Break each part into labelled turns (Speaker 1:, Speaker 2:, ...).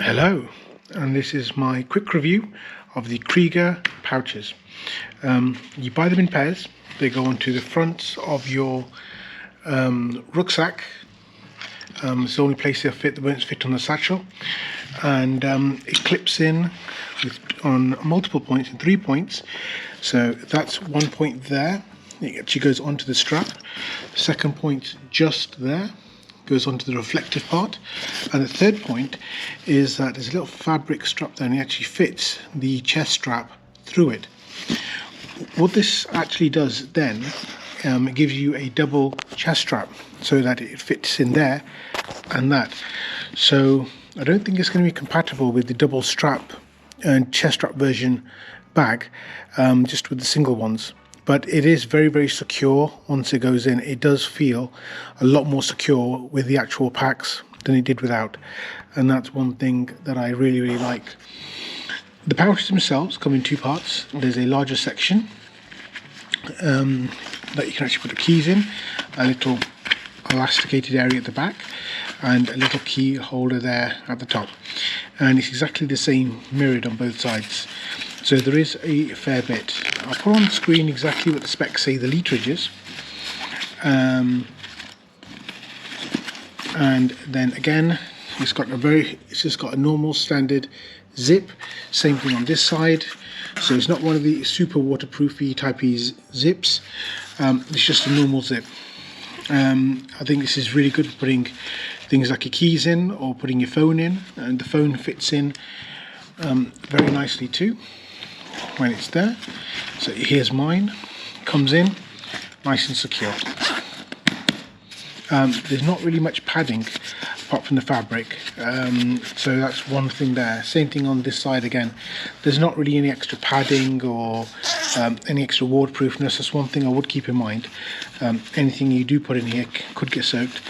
Speaker 1: Hello, and this is my quick review of the Kriega pouches. You buy them in pairs. They go onto the front of your rucksack. It's the only place they'll fit. They won't fit on the satchel, and it clips in on multiple points, in 3 points. So that's 1 point there. It actually goes onto the strap. Second point just there, goes onto the reflective part, and the third point is that there's a little fabric strap there, and it actually fits the chest strap through it. What this actually does then, it gives you a double chest strap so that it fits in there and that. So I don't think it's going to be compatible with the double strap and chest strap version bag, just with the single ones. But it is very, very secure once it goes in. It does feel a lot more secure with the actual packs than it did without. And that's one thing that I really, really like. The pouches themselves come in 2 parts. There's a larger section that you can actually put the keys in, a little elasticated area at the back, and a little key holder there at the top. And it's exactly the same mirrored on both sides. So there is a fair bit. I'll put on screen exactly what the specs say the literage is. And then again, it's just got a normal standard zip. Same thing on this side. So it's not one of the super waterproofy typey zips. It's just a normal zip. I think this is really good for putting things like your keys in or putting your phone in, and the phone fits in very nicely too when it's there. So here's mine, comes in nice and secure. There's not really much padding apart from the fabric, so that's one thing there. Same thing on this side again. There's not really any extra padding or any extra waterproofness. That's one thing I would keep in mind. Anything you do put in here could get soaked.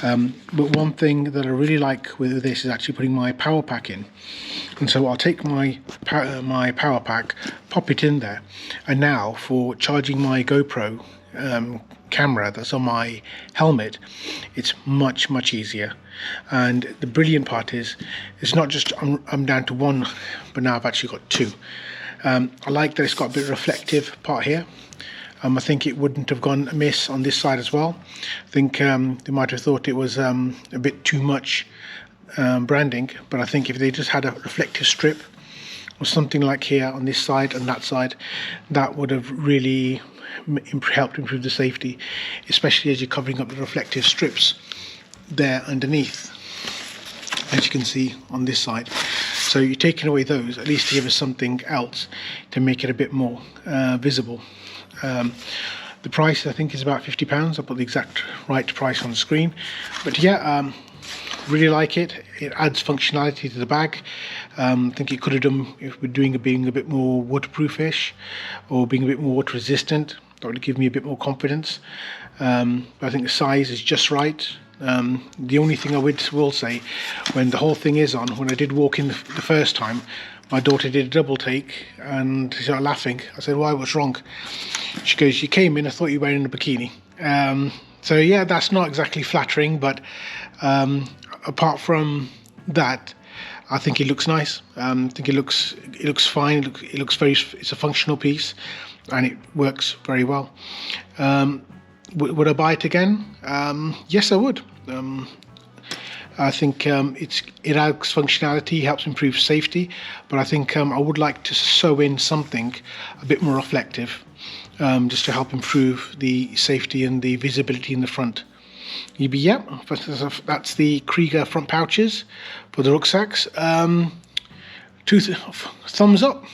Speaker 1: But one thing that I really like with this is actually putting my power pack in. And so I'll take my power pack, pop it in there, and now for charging my GoPro camera that's on my helmet, it's much easier. And the brilliant part is it's not just I'm down to 1, but now I've actually got 2. I like that it's got a bit of reflective part here. I think it wouldn't have gone amiss on this side as well. I think they might have thought it was a bit too much branding, but I think if they just had a reflective strip or something like here on this side and that side, that would have really helped improve the safety, especially as you're covering up the reflective strips there underneath, as you can see on this side. So you're taking away those, at least to give us something else to make it a bit more visible. The price I think is about £50. I'll put the exact right price on the screen, but yeah, really like it. It adds functionality to the bag. I think it could have done if we're being a bit more waterproofish or being a bit more water resistant. That would give me a bit more confidence. But I think the size is just right. The only thing I will say, when the whole thing is on, when I did walk in the first time, my daughter did a double take and she started laughing. I said, "Why, what's wrong?" She goes, "You came in, I thought you were wearing a bikini." So yeah, that's not exactly flattering, but apart from that, I think it looks nice. I think it looks fine. It looks it's a functional piece, and it works very well. Would I buy it again? Yes, I would. I think it adds functionality, helps improve safety, but I think I would like to sew in something a bit more reflective, just to help improve the safety and the visibility in the front. Yeah, that's the Kriega front pouches for the rucksacks. 2 thumbs up.